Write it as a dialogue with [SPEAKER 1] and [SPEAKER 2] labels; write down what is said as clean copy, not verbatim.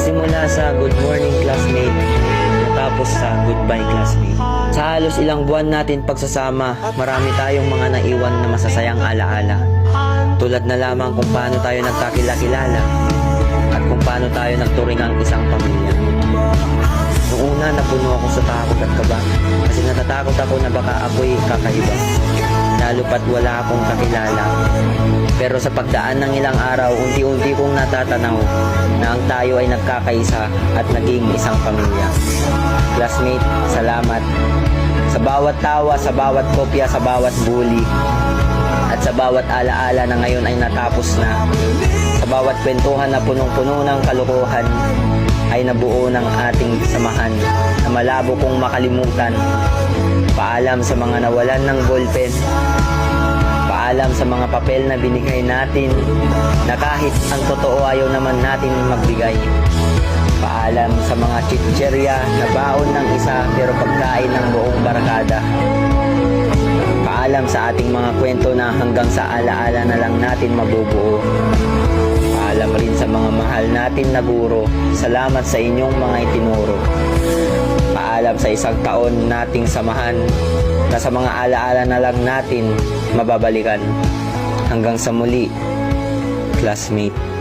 [SPEAKER 1] Nagsimula sa good morning classmate, natapos sa goodbye classmate. Sa halos ilang buwan natin pagsasama, marami tayong mga naiwan na masasayang alaala. Tulad na lamang kung paano tayo nagkakilala at kung paano tayo nagturingang isang pamilya. Noong una, napuno ako sa takot at kaba kasi natatakot ako na baka ako'y kakaiba, lalo pat wala akong kakilala. Pero sa pagdaan ng ilang araw, unti-unti kong natatanaw na ang tayo ay nagkakaisa at naging isang pamilya. Classmate, salamat sa bawat tawa, sa bawat kopya, sa bawat bully, at sa bawat alaala na ngayon ay natapos na. Sa bawat kwentuhan na punong-puno ng kalokohan ay nabuo ng ating samahan na malabo kong makalimutan. Paalam sa mga nawalan ng ballpen, paalam sa mga papel na binigay natin na kahit ang totoo ayaw naman natin magbigay. Paalam sa mga chicherya na baon ng isa pero pagkain ng buong barkada. Paalam sa ating mga kwento na hanggang sa alaala na lang natin mabubuo. Paalam rin sa mga mahal natin na guro, salamat sa inyong mga itinuro. Paalam sa isang taon nating samahan na sa mga alaala na lang natin mababalikan. Hanggang sa muli, classmate.